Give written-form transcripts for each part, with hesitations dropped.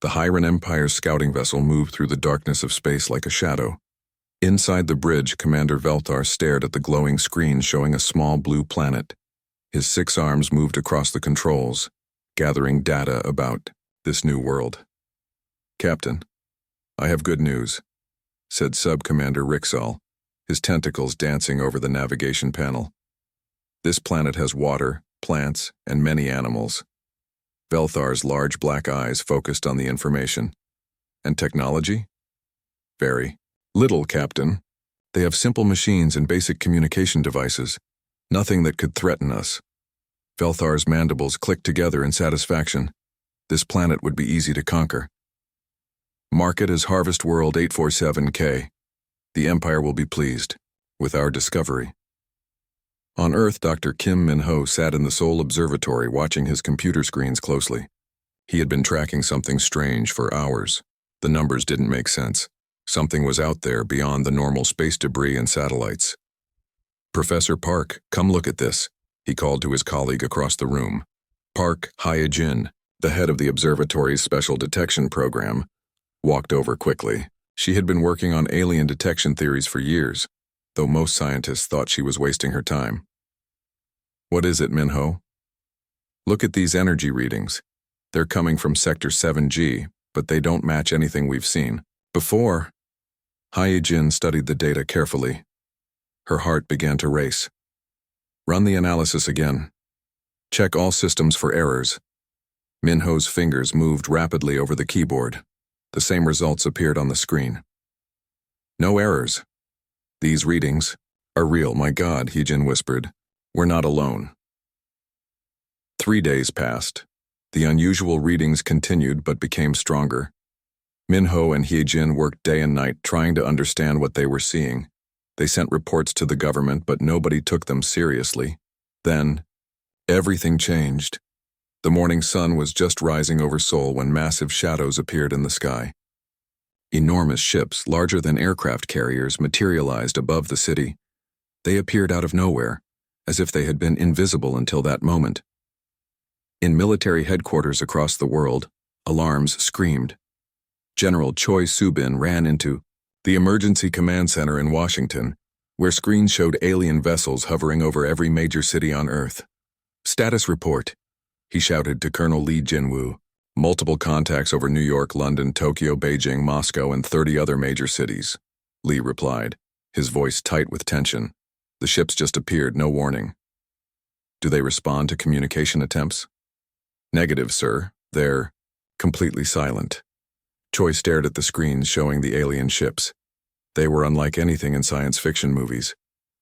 The Hyran Empire's scouting vessel moved through the darkness of space like a shadow. Inside the bridge, Commander Velthar stared at the glowing screen showing a small blue planet. His 6 arms moved across the controls, gathering data about this new world. "Captain, I have good news," said Sub-Commander Rixall, his tentacles dancing over the navigation panel. "This planet has water, plants, and many animals." Velthar's large black eyes focused on the information. "And technology?" "Very little, Captain. They have simple machines and basic communication devices. Nothing that could threaten us." Velthar's mandibles clicked together in satisfaction. This planet would be easy to conquer. "Mark it as Harvest World 847K. The Empire will be pleased with our discovery." On Earth, Dr. Kim Min-ho sat in the Seoul Observatory watching his computer screens closely. He had been tracking something strange for hours. The numbers didn't make sense. Something was out there beyond the normal space debris and satellites. "Professor Park, come look at this," he called to his colleague across the room. Park Hye-jin, the head of the observatory's special detection program, walked over quickly. She had been working on alien detection theories for years, though most scientists thought she was wasting her time. "What is it, Min-ho?" "Look at these energy readings. They're coming from Sector 7G, but they don't match anything we've seen before." Hye-jin studied the data carefully. Her heart began to race. "Run the analysis again. Check all systems for errors." Min-ho's fingers moved rapidly over the keyboard. The same results appeared on the screen. "No errors. These readings are real, my God," Hye-jin whispered. "We're not alone." 3 days passed. The unusual readings continued but became stronger. Min-ho and Hye-jin worked day and night trying to understand what they were seeing. They sent reports to the government, but nobody took them seriously. Then, everything changed. The morning sun was just rising over Seoul when massive shadows appeared in the sky. Enormous ships, larger than aircraft carriers, materialized above the city. They appeared out of nowhere, as if they had been invisible until that moment. In military headquarters across the world, alarms screamed. General Choi Soo-bin ran into the Emergency Command Center in Washington, where screens showed alien vessels hovering over every major city on Earth. "Status report," he shouted to Colonel Lee Jinwoo. "Multiple contacts over New York, London, Tokyo, Beijing, Moscow, and 30 other major cities," Lee replied, his voice tight with tension. "The ships just appeared, no warning." "Do they respond to communication attempts?" "Negative, sir. They're completely silent." Choi stared at the screens showing the alien ships. They were unlike anything in science fiction movies.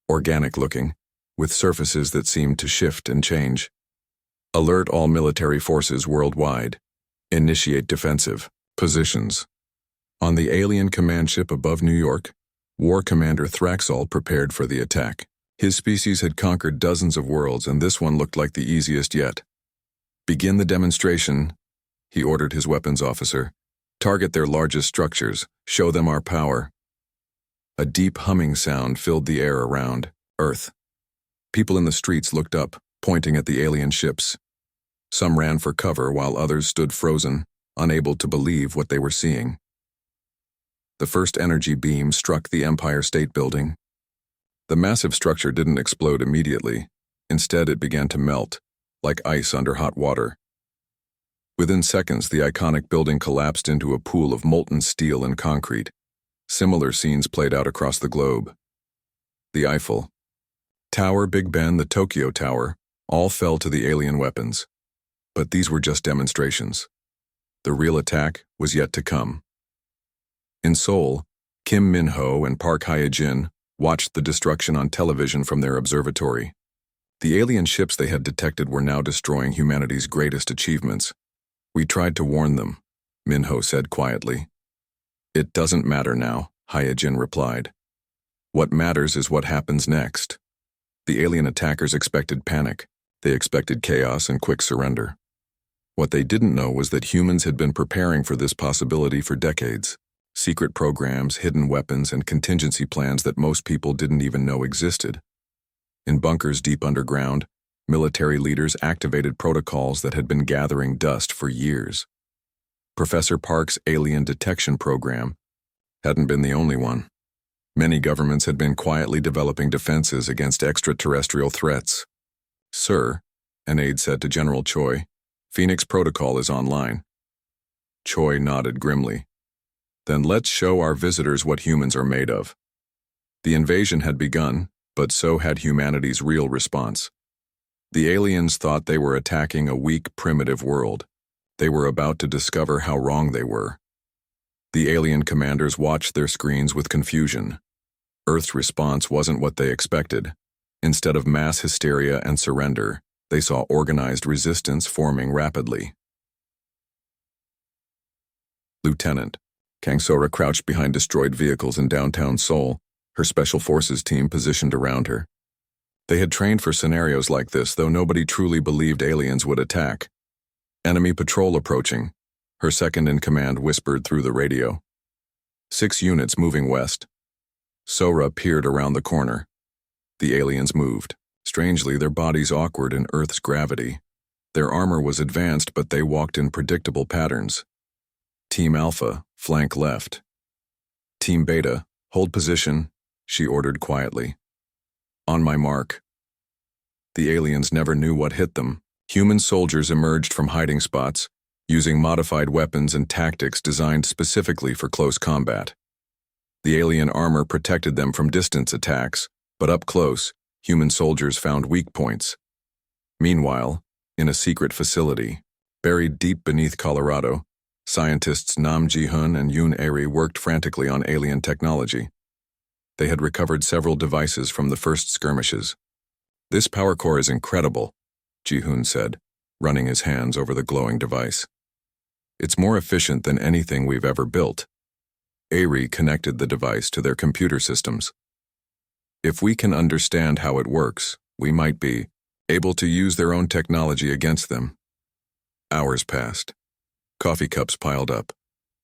Organic-looking, with surfaces that seemed to shift and change. "Alert all military forces worldwide. Initiate defensive positions." On the alien command ship above New York, War Commander Thraxall prepared for the attack. His species had conquered dozens of worlds, and this one looked like the easiest yet. "Begin the demonstration," he ordered his weapons officer. "Target their largest structures. Show them our power." A deep humming sound filled the air around Earth. People in the streets looked up, pointing at the alien ships. Some ran for cover while others stood frozen, unable to believe what they were seeing. The first energy beam struck the Empire State Building. The massive structure didn't explode immediately. Instead, it began to melt, like ice under hot water. Within seconds, the iconic building collapsed into a pool of molten steel and concrete. Similar scenes played out across the globe. The Eiffel Tower, Big Ben, the Tokyo Tower, all fell to the alien weapons. But these were just demonstrations. The real attack was yet to come. In Seoul, Kim Min-ho and Park Hye-jin watched the destruction on television from their observatory. The alien ships they had detected were now destroying humanity's greatest achievements. "We tried to warn them," Min-ho said quietly. "It doesn't matter now," Hye-jin replied. "What matters is what happens next." The alien attackers expected panic. They expected chaos and quick surrender. What they didn't know was that humans had been preparing for this possibility for decades. Secret programs, hidden weapons, and contingency plans that most people didn't even know existed. In bunkers deep underground, military leaders activated protocols that had been gathering dust for years. Professor Park's alien detection program hadn't been the only one. Many governments had been quietly developing defenses against extraterrestrial threats. "Sir," an aide said to General Choi, "Phoenix Protocol is online." Choi nodded grimly. "Then let's show our visitors what humans are made of." The invasion had begun, but so had humanity's real response. The aliens thought they were attacking a weak, primitive world. They were about to discover how wrong they were. The alien commanders watched their screens with confusion. Earth's response wasn't what they expected. Instead of mass hysteria and surrender, they saw organized resistance forming rapidly. Lieutenant Kang Sora crouched behind destroyed vehicles in downtown Seoul, her special forces team positioned around her. They had trained for scenarios like this, though nobody truly believed aliens would attack. "Enemy patrol approaching," her second-in-command whispered through the radio. 6 units moving west. Sora peered around the corner. The aliens moved. Strangely, their bodies awkward in Earth's gravity. Their armor was advanced, but they walked in predictable patterns. Team Alpha, flank left. Team Beta, hold position, she ordered quietly. "On my mark." The aliens never knew what hit them. Human soldiers emerged from hiding spots, using modified weapons and tactics designed specifically for close combat. The alien armor protected them from distance attacks, but up close, human soldiers found weak points. Meanwhile, in a secret facility, buried deep beneath Colorado, scientists Nam Ji-hun and Yoon Airi worked frantically on alien technology. They had recovered several devices from the first skirmishes. "This power core is incredible," Ji-hun said, running his hands over the glowing device. "It's more efficient than anything we've ever built." Airi connected the device to their computer systems. "If we can understand how it works, we might be able to use their own technology against them." Hours passed. Coffee cups piled up.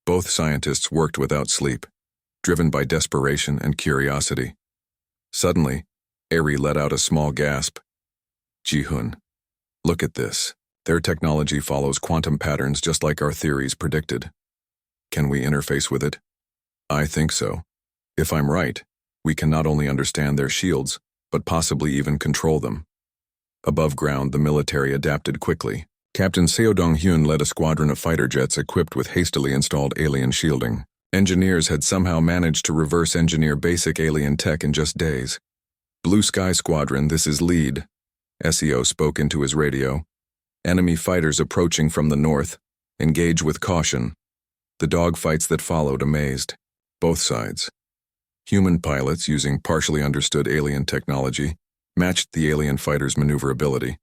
Both scientists worked without sleep, driven by desperation and curiosity. Suddenly, Airi let out a small gasp. "Ji-hun, look at this. Their technology follows quantum patterns just like our theories predicted. Can we interface with it?" "I think so. If I'm right, we can not only understand their shields, but possibly even control them." Above ground, the military adapted quickly. Captain Seo Dong-hyun led a squadron of fighter jets equipped with hastily installed alien shielding. Engineers had somehow managed to reverse engineer basic alien tech in just days. "Blue Sky Squadron, this is lead," SEO spoke into his radio. "Enemy fighters approaching from the north. Engage with caution." The dogfights that followed amazed both sides. Human pilots, using partially understood alien technology, matched the alien fighters' maneuverability.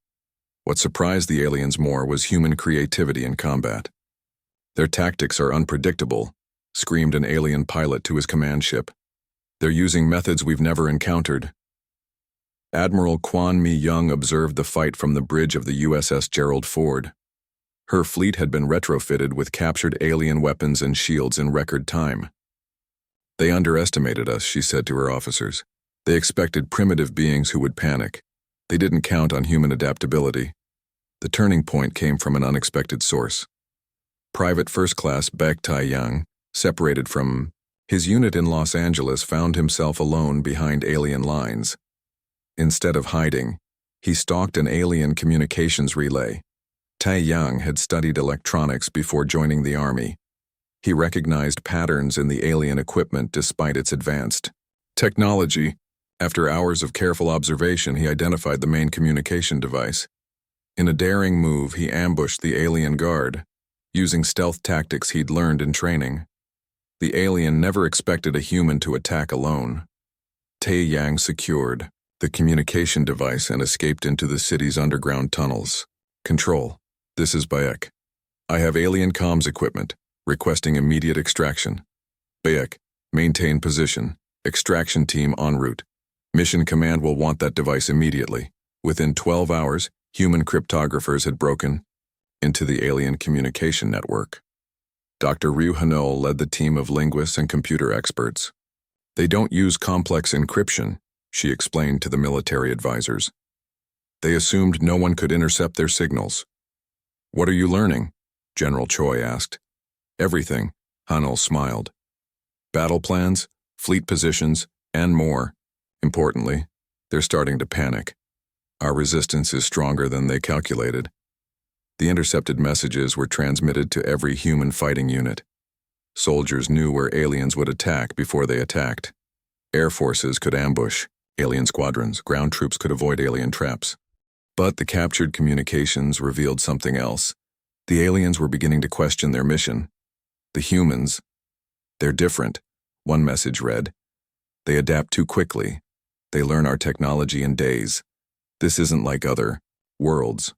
What surprised the aliens more was human creativity in combat. "Their tactics are unpredictable," screamed an alien pilot to his command ship. "They're using methods we've never encountered." Admiral Kwon Mi-young observed the fight from the bridge of the USS Gerald Ford. Her fleet had been retrofitted with captured alien weapons and shields in record time. "They underestimated us," she said to her officers. "They expected primitive beings who would panic. They didn't count on human adaptability." The turning point came from an unexpected source. Private First Class Baek Tae-young, separated from his unit in Los Angeles, found himself alone behind alien lines. Instead of hiding, he stalked an alien communications relay. Tae-young had studied electronics before joining the army. He recognized patterns in the alien equipment despite its advanced technology. After hours of careful observation, he identified the main communication device. In a daring move, he ambushed the alien guard, using stealth tactics he'd learned in training. The alien never expected a human to attack alone. Tae-young secured the communication device and escaped into the city's underground tunnels. "Control, this is Baek. I have alien comms equipment, requesting immediate extraction. Baek, maintain position. Extraction team en route. Mission Command will want that device immediately." Within 12 hours, human cryptographers had broken into the alien communication network. Dr. Ryu Hanol led the team of linguists and computer experts. "They don't use complex encryption," she explained to the military advisors. "They assumed no one could intercept their signals." "What are you learning?" General Choi asked. Everything, Hanul smiled. Battle plans, fleet positions, and more. Importantly, they're starting to panic. Our resistance is stronger than they calculated. The intercepted messages were transmitted to every human fighting unit. Soldiers knew where aliens would attack before they attacked. Air forces could ambush alien squadrons, ground troops could avoid alien traps. But the captured communications revealed something else. The aliens were beginning to question their mission. The humans, they're different, one message read. They adapt too quickly. They learn our technology in days. This isn't like other worlds.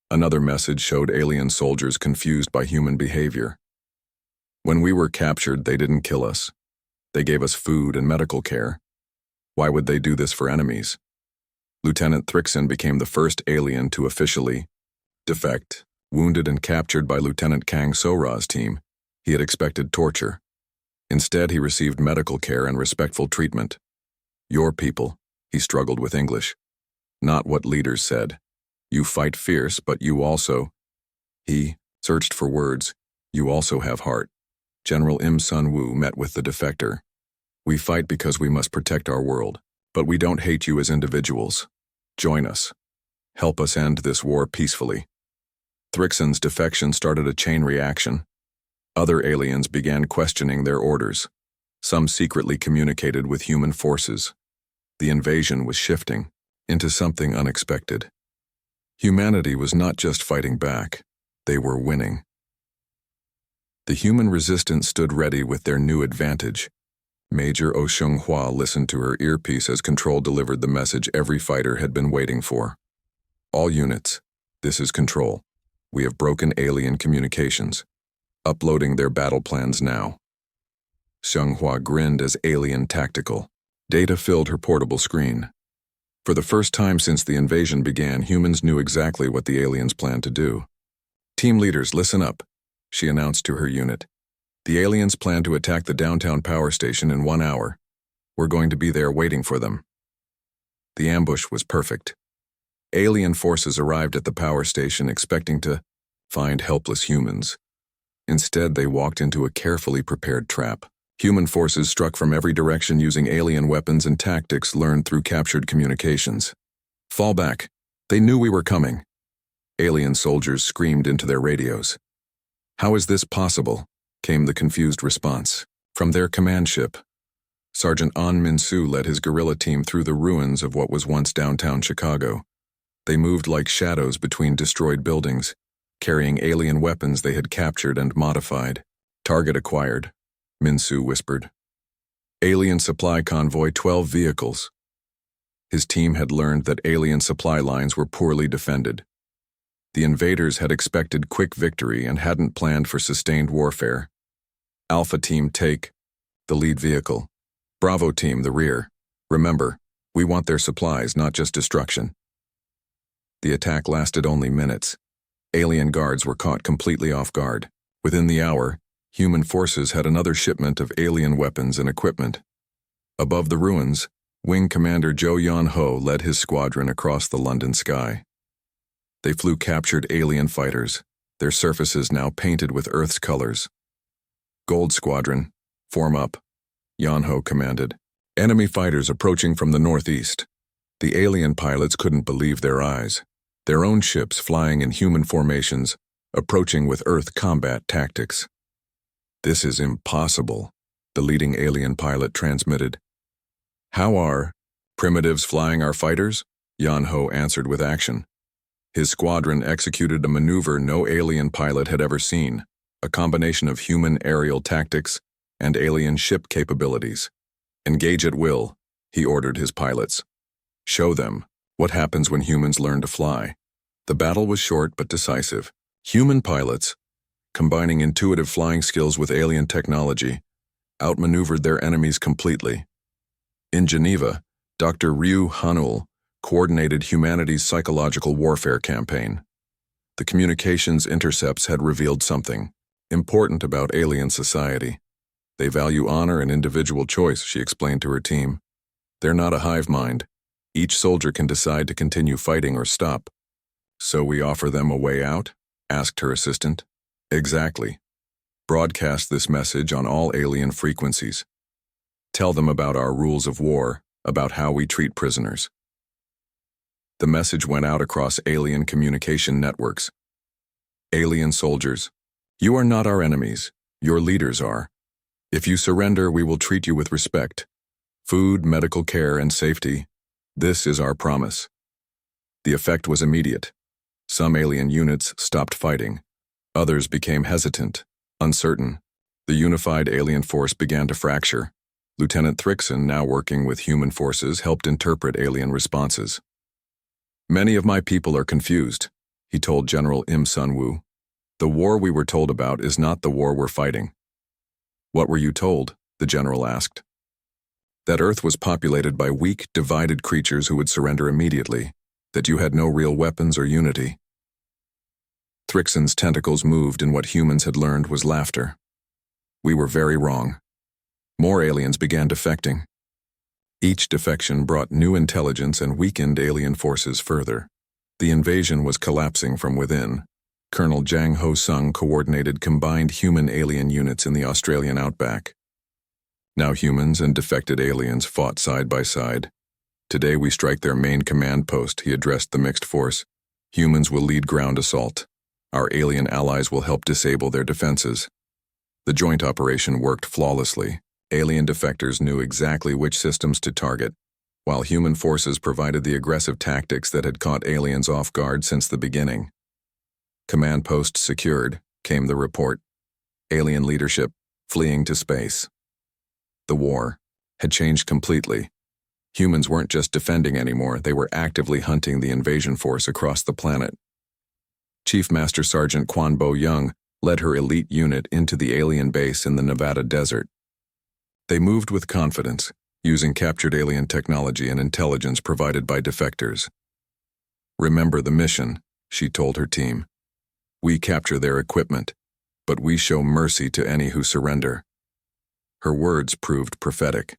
Another message showed alien soldiers confused by human behavior. When we were captured, they didn't kill us. They gave us food and medical care. Why would they do this for enemies? Lieutenant Thrixon became the first alien to officially defect. Wounded and captured by Lieutenant Kang Sora's team, he had expected torture. Instead, he received medical care and respectful treatment. Your people, he struggled with English. Not what leaders said. You fight fierce, but you also... He searched for words. You also have heart. General Im Sun-woo met with the defector. We fight because we must protect our world, but we don't hate you as individuals. Join us. Help us end this war peacefully. Thrixon's defection started a chain reaction. Other aliens began questioning their orders. Some secretly communicated with human forces. The invasion was shifting into something unexpected. Humanity was not just fighting back, they were winning. The human resistance stood ready with their new advantage. Major Oh Seung-hwa listened to her earpiece as Control delivered the message every fighter had been waiting for. All units, this is Control. We have broken alien communications. Uploading their battle plans now. Seung-hwa grinned as alien tactical. Data filled her portable screen. For the first time since the invasion began, humans knew exactly what the aliens planned to do. Team leaders, listen up, she announced to her unit. The aliens plan to attack the downtown power station in 1 hour. We're going to be there waiting for them. The ambush was perfect. Alien forces arrived at the power station expecting to find helpless humans. Instead, they walked into a carefully prepared trap. Human forces struck from every direction using alien weapons and tactics learned through captured communications. Fall back. They knew we were coming. Alien soldiers screamed into their radios. How is this possible? Came the confused response. From their command ship. Sergeant An Min-soo led his guerrilla team through the ruins of what was once downtown Chicago. They moved like shadows between destroyed buildings, carrying alien weapons they had captured and modified. Target acquired, Min-soo whispered. Alien supply convoy 12 vehicles. His team had learned that alien supply lines were poorly defended. The invaders had expected quick victory and hadn't planned for sustained warfare. Alpha Team take the lead vehicle. Bravo Team the rear. Remember, we want their supplies, not just destruction. The attack lasted only minutes. Alien guards were caught completely off guard. Within the hour, human forces had another shipment of alien weapons and equipment. Above the ruins, Wing Commander Jo Yeon-ho led his squadron across the London sky. They flew captured alien fighters, their surfaces now painted with Earth's colors. Gold Squadron, form up, Yeon-ho commanded. Enemy fighters approaching from the northeast. The alien pilots couldn't believe their eyes. Their own ships flying in human formations, approaching with Earth combat tactics. This is impossible, the leading alien pilot transmitted. How are primitives flying our fighters? Yeon-ho answered with action. His squadron executed a maneuver no alien pilot had ever seen, a combination of human aerial tactics and alien ship capabilities. Engage at will, he ordered his pilots. Show them what happens when humans learn to fly. The battle was short but decisive. Human pilots, combining intuitive flying skills with alien technology, outmaneuvered their enemies completely. In Geneva, Dr. Ryu Hanul coordinated humanity's psychological warfare campaign. The communications intercepts had revealed something important about alien society. They value honor and individual choice, she explained to her team. They're not a hive mind. Each soldier can decide to continue fighting or stop. So we offer them a way out? Asked her assistant. Exactly. Broadcast this message on all alien frequencies. Tell them about our rules of war, about how we treat prisoners. The message went out across alien communication networks. Alien soldiers, you are not our enemies. Your leaders are. If you surrender, we will treat you with respect. Food, medical care, and safety. This is our promise. The effect was immediate. Some alien units stopped fighting. Others became hesitant, uncertain. The unified alien force began to fracture. Lieutenant Thrickson, now working with human forces, helped interpret alien responses. Many of my people are confused, he told General Im Sun-woo. The war we were told about is not the war we're fighting. What were you told? The general asked. That Earth was populated by weak, divided creatures who would surrender immediately, that you had no real weapons or unity. Thrickson's tentacles moved, and what humans had learned was laughter. We were very wrong. More aliens began defecting. Each defection brought new intelligence and weakened alien forces further. The invasion was collapsing from within. Colonel Jang Ho-sung coordinated combined human-alien units in the Australian outback. Now humans and defected aliens fought side by side. Today we strike their main command post, he addressed the mixed force. Humans will lead ground assault. Our alien allies will help disable their defenses. The joint operation worked flawlessly. Alien defectors knew exactly which systems to target, while human forces provided the aggressive tactics that had caught aliens off guard since the beginning. Command post secured, came the report. Alien leadership fleeing to space. The war had changed completely. Humans weren't just defending anymore, they were actively hunting the invasion force across the planet. Chief Master Sergeant Kwan Bo-young led her elite unit into the alien base in the Nevada desert. They moved with confidence, using captured alien technology and intelligence provided by defectors. Remember the mission, she told her team. We capture their equipment, but we show mercy to any who surrender. Her words proved prophetic.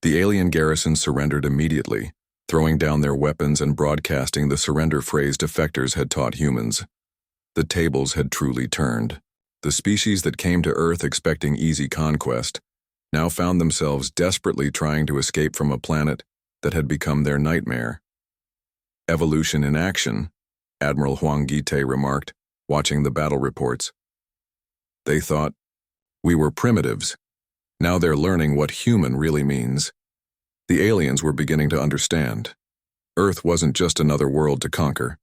The alien garrison surrendered immediately, throwing down their weapons and broadcasting the surrender phrase defectors had taught humans. The tables had truly turned. The species that came to Earth expecting easy conquest now found themselves desperately trying to escape from a planet that had become their nightmare. Evolution in action, Admiral Huang Gite remarked, watching the battle reports. They thought, we were primitives. Now they're learning what human really means. The aliens were beginning to understand. Earth wasn't just another world to conquer.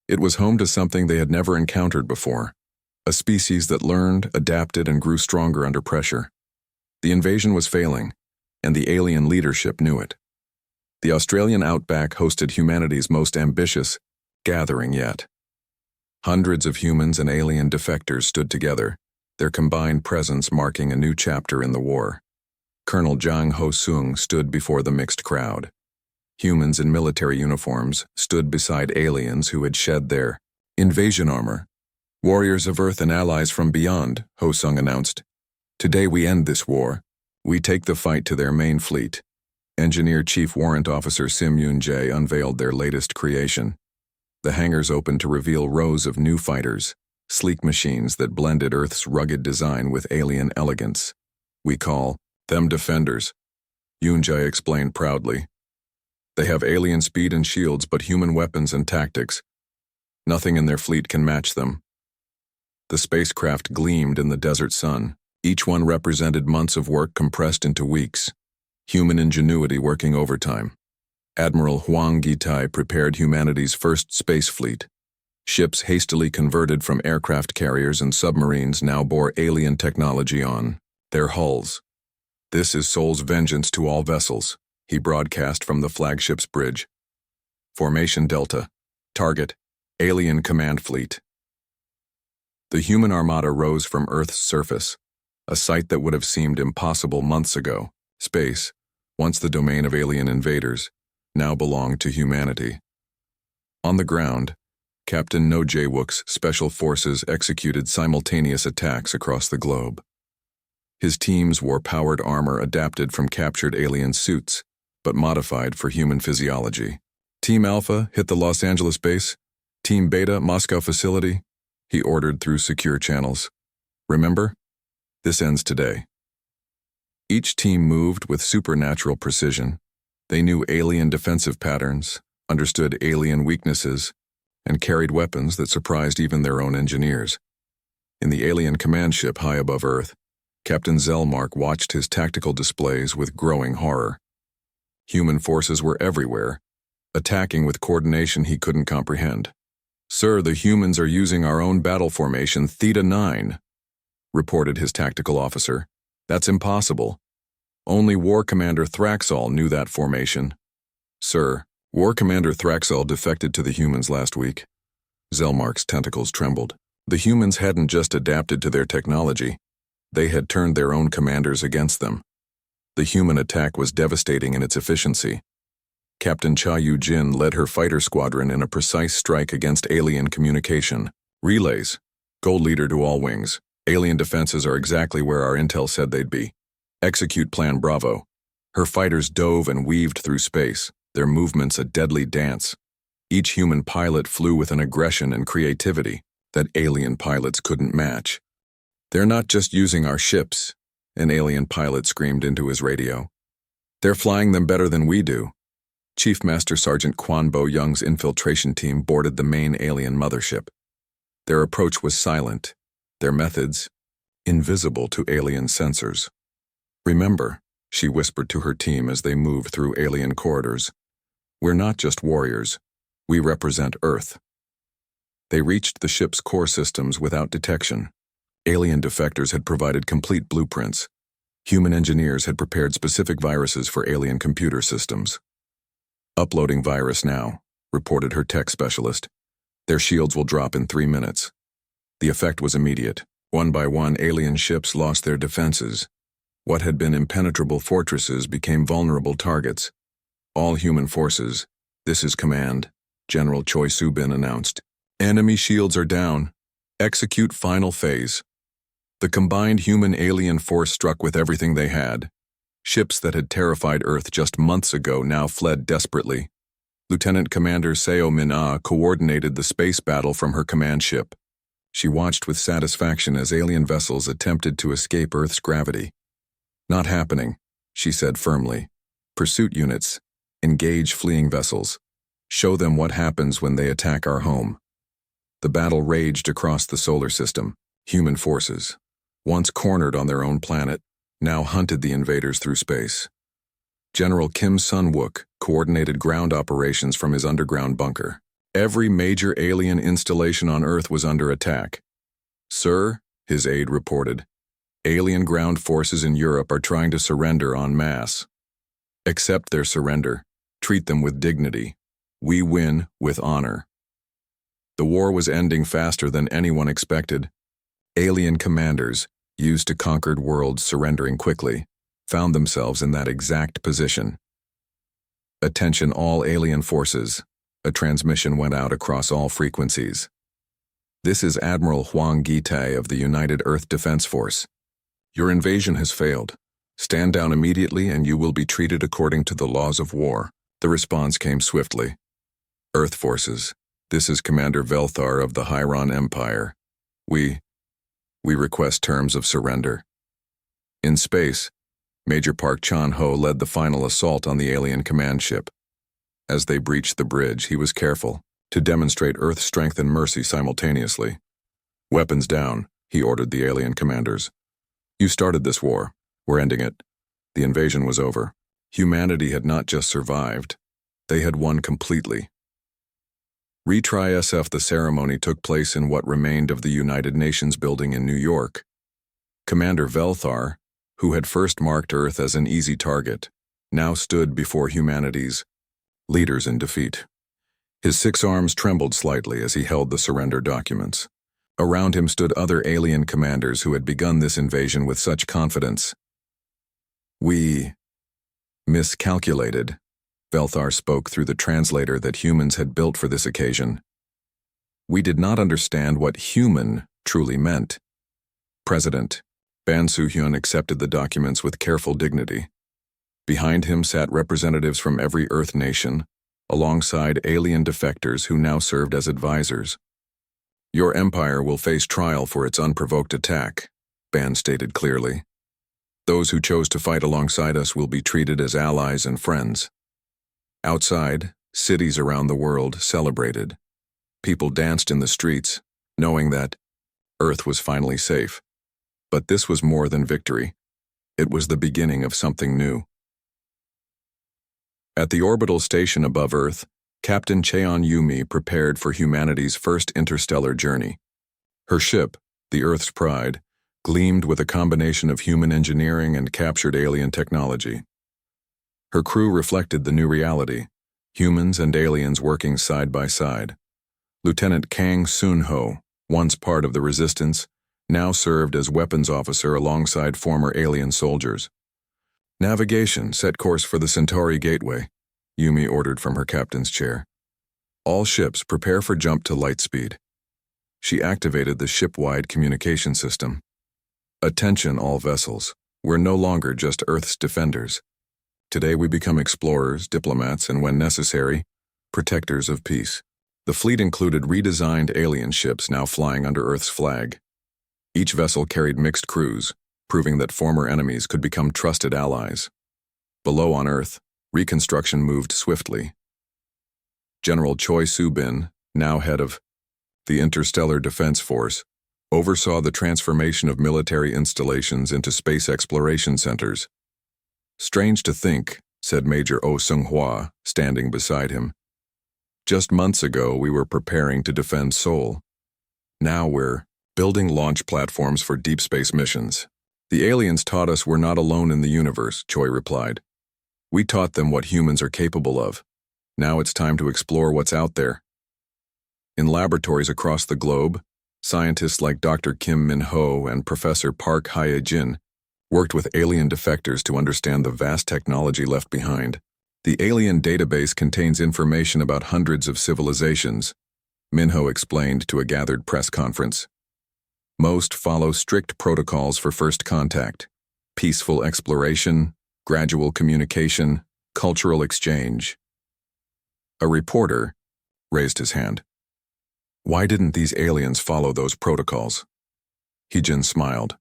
It was home to something they had never encountered before. A species that learned, adapted, and grew stronger under pressure. The invasion was failing, and the alien leadership knew it. The Australian outback hosted humanity's most ambitious gathering yet. Hundreds of humans and alien defectors stood together, their combined presence marking a new chapter in the war. Colonel Jang Ho-sung stood before the mixed crowd. Humans in military uniforms stood beside aliens who had shed their invasion armor. Warriors of Earth and allies from beyond, Ho-sung announced. Today we end this war. We take the fight to their main fleet. Engineer Chief Warrant Officer Sim Yoon-jae unveiled their latest creation. The hangars opened to reveal rows of new fighters, sleek machines that blended Earth's rugged design with alien elegance. We call them Defenders, Yoon-jae explained proudly. They have alien speed and shields but human weapons and tactics. Nothing in their fleet can match them. The spacecraft gleamed in the desert sun. Each one represented months of work compressed into weeks. Human ingenuity working overtime. Admiral Huang Gite prepared humanity's first space fleet. Ships hastily converted from aircraft carriers and submarines now bore alien technology on their hulls. This is Seoul's vengeance to all vessels, he broadcast from the flagship's bridge. Formation Delta. Target. Alien Command Fleet. The human armada rose from Earth's surface, a sight that would have seemed impossible months ago. Space, once the domain of alien invaders, now belonged to humanity. On the ground, Captain No Jae-wook's special forces executed simultaneous attacks across the globe. His teams wore powered armor adapted from captured alien suits, but modified for human physiology. Team Alpha hit the Los Angeles base. Team Beta, Moscow facility. he ordered through secure channels. Remember? This ends today. Each team moved with supernatural precision. They knew alien defensive patterns, understood alien weaknesses, and carried weapons that surprised even their own engineers. In the alien command ship high above Earth, Captain Zelmark watched his tactical displays with growing horror. Human forces were everywhere, attacking with coordination he couldn't comprehend. "Sir, the humans are using our own battle formation Theta 9, reported his tactical officer. "That's impossible. Only War Commander Thraxall knew that formation." "Sir, War Commander Thraxall defected to the humans last week." Zelmark's tentacles trembled. The humans hadn't just adapted to their technology. They had turned their own commanders against them. The human attack was devastating in its efficiency. Captain Cha Yu-jin led her fighter squadron in a precise strike against alien communication. "Relays. Gold leader to all wings. Alien defenses are exactly where our intel said they'd be. Execute Plan Bravo." Her fighters dove and weaved through space, their movements a deadly dance. Each human pilot flew with an aggression and creativity that alien pilots couldn't match. "They're not just using our ships," an alien pilot screamed into his radio. "They're flying them better than we do." Chief Master Sergeant Quan Bo Young's infiltration team boarded the main alien mothership. Their approach was silent, their methods invisible to alien sensors. "Remember," she whispered to her team as they moved through alien corridors, "we're not just warriors. We represent Earth." They reached the ship's core systems without detection. Alien defectors had provided complete blueprints. Human engineers had prepared specific viruses for alien computer systems. "Uploading virus now," reported her tech specialist. "Their shields will drop in 3 minutes." The effect was immediate. One by one, alien ships lost their defenses. What had been impenetrable fortresses became vulnerable targets. "All human forces, this is command," General Choi Soo-bin announced. "Enemy shields are down. Execute final phase." The combined human-alien force struck with everything they had. Ships that had terrified Earth just months ago now fled desperately. Lieutenant Commander Seo Min-ah coordinated the space battle from her command ship. She watched with satisfaction as alien vessels attempted to escape Earth's gravity. "Not happening," she said firmly. "Pursuit units, engage fleeing vessels. Show them what happens when they attack our home." The battle raged across the solar system. Human forces, once cornered on their own planet, now hunted the invaders through space. General Kim Sun-wook coordinated ground operations from his underground bunker. Every major alien installation on Earth was under attack. "Sir," his aide reported, "alien ground forces in Europe are trying to surrender en masse. Accept their surrender. Treat them with dignity. We win with honor." The war was ending faster than anyone expected. Alien commanders, used to conquered worlds surrendering quickly, found themselves in that exact position. "Attention all alien forces." A transmission went out across all frequencies. "This is Admiral Huang Gitai of the United Earth Defense Force. Your invasion has failed. Stand down immediately and you will be treated according to the laws of war." The response came swiftly. "Earth forces, this is Commander Velthar of the Hyron Empire. We request terms of surrender." In space, Major Park Chan-ho led the final assault on the alien command ship. As they breached the bridge, he was careful to demonstrate Earth's strength and mercy simultaneously. "Weapons down," he ordered the alien commanders. "You started this war. We're ending it." The invasion was over. Humanity had not just survived, they had won completely. Retry SF. The ceremony took place in what remained of the United Nations building in New York. Commander Velthar, who had first marked Earth as an easy target, now stood before humanity's leaders in defeat. His 6 arms trembled slightly as he held the surrender documents. Around him stood other alien commanders who had begun this invasion with such confidence. "We miscalculated," Velthar spoke through the translator that humans had built for this occasion. "We did not understand what human truly meant." President Ban Soo-hyun accepted the documents with careful dignity. Behind him sat representatives from every Earth nation, alongside alien defectors who now served as advisors. Your empire will face trial for its unprovoked attack, Ban stated clearly. Those who chose to fight alongside us will be treated as allies and friends. Outside, cities around the world celebrated. People danced in the streets, knowing that Earth was finally safe. But this was more than victory. It was the beginning of something new. At the orbital station above Earth, Captain Cheon Yumi prepared for humanity's first interstellar journey. Her ship, the Earth's Pride, gleamed with a combination of human engineering and captured alien technology. Her crew reflected the new reality, humans and aliens working side by side. Lieutenant Kang Soon-ho, once part of the Resistance, now served as weapons officer alongside former alien soldiers. Navigation set course for the Centauri Gateway, Yumi ordered from her captain's chair. All ships prepare for jump to light speed. She activated the ship-wide communication system. Attention all vessels, we're no longer just Earth's defenders. Today we become explorers, diplomats, and when necessary, protectors of peace. The fleet included redesigned alien ships now flying under Earth's flag. Each vessel carried mixed crews, proving that former enemies could become trusted allies. Below on Earth, reconstruction moved swiftly. General Choi Soo-bin, now head of the Interstellar Defense Force, oversaw the transformation of military installations into space exploration centers. Strange to think, said Major Oh Seung-hwa, standing beside him. Just months ago, we were preparing to defend Seoul. Now we're building launch platforms for deep space missions. The aliens taught us we're not alone in the universe, Choi replied. We taught them what humans are capable of. Now it's time to explore what's out there. In laboratories across the globe, scientists like Dr. Kim Min-ho and Professor Park Hye-jin worked with alien defectors to understand the vast technology left behind. The alien database contains information about hundreds of civilizations, Min-ho explained to a gathered press conference. Most follow strict protocols for first contact, peaceful exploration, gradual communication, cultural exchange. A reporter raised his hand. Why didn't these aliens follow those protocols? Hee-jin smiled.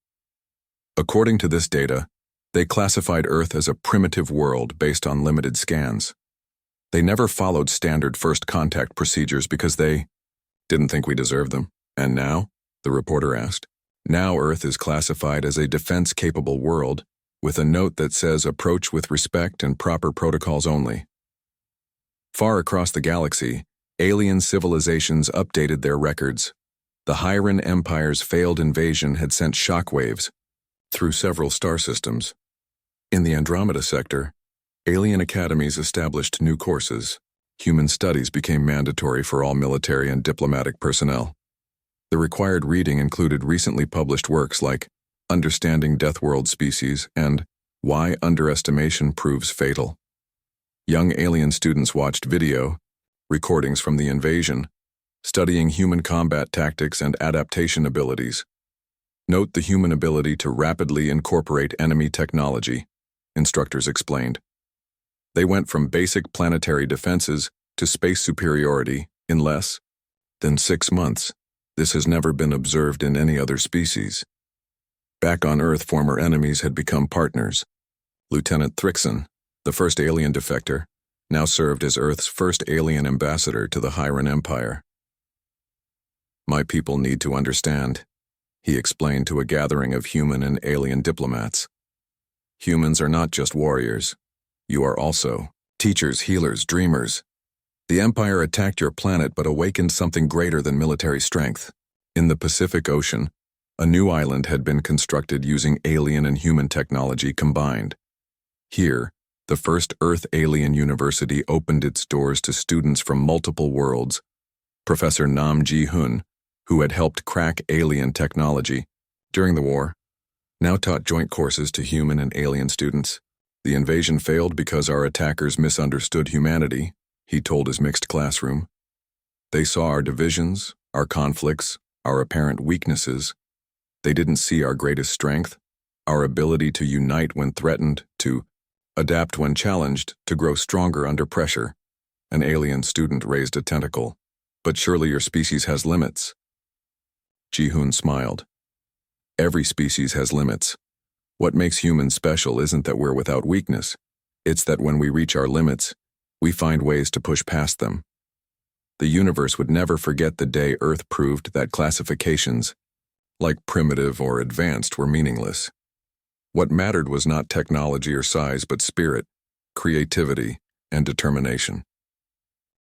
According to this data, they classified Earth as a primitive world based on limited scans. They never followed standard first contact procedures because they didn't think we deserved them. And now? The reporter asked. Now Earth is classified as a defense-capable world, with a note that says approach with respect and proper protocols only. Far across the galaxy, alien civilizations updated their records. The Hyran Empire's failed invasion had sent shockwaves through several star systems. In the Andromeda sector, alien academies established new courses. Human studies became mandatory for all military and diplomatic personnel. The required reading included recently published works like Understanding Deathworld Species and Why Underestimation Proves Fatal. Young alien students watched video recordings from the invasion, studying human combat tactics and adaptation abilities. Note the human ability to rapidly incorporate enemy technology, instructors explained. They went from basic planetary defenses to space superiority in less than 6 months. This has never been observed in any other species. Back on Earth, former enemies had become partners. Lieutenant Thrickson, the first alien defector, now served as Earth's first alien ambassador to the Hyran Empire. My people need to understand, he explained to a gathering of human and alien diplomats. Humans are not just warriors. You are also teachers, healers, dreamers. The Empire attacked your planet but awakened something greater than military strength. In the Pacific Ocean, a new island had been constructed using alien and human technology combined. Here, the first Earth Alien University opened its doors to students from multiple worlds. Professor Nam Ji-hun, who had helped crack alien technology during the war, now taught joint courses to human and alien students. The invasion failed because our attackers misunderstood humanity, he told his mixed classroom. They saw our divisions, our conflicts, our apparent weaknesses. They didn't see our greatest strength, our ability to unite when threatened, to adapt when challenged, to grow stronger under pressure. An alien student raised a tentacle. But surely your species has limits. Ji-hoon smiled. Every species has limits. What makes humans special isn't that we're without weakness. It's that when we reach our limits, we find ways to push past them. The universe would never forget the day Earth proved that classifications, like primitive or advanced, were meaningless. What mattered was not technology or size, but spirit, creativity, and determination.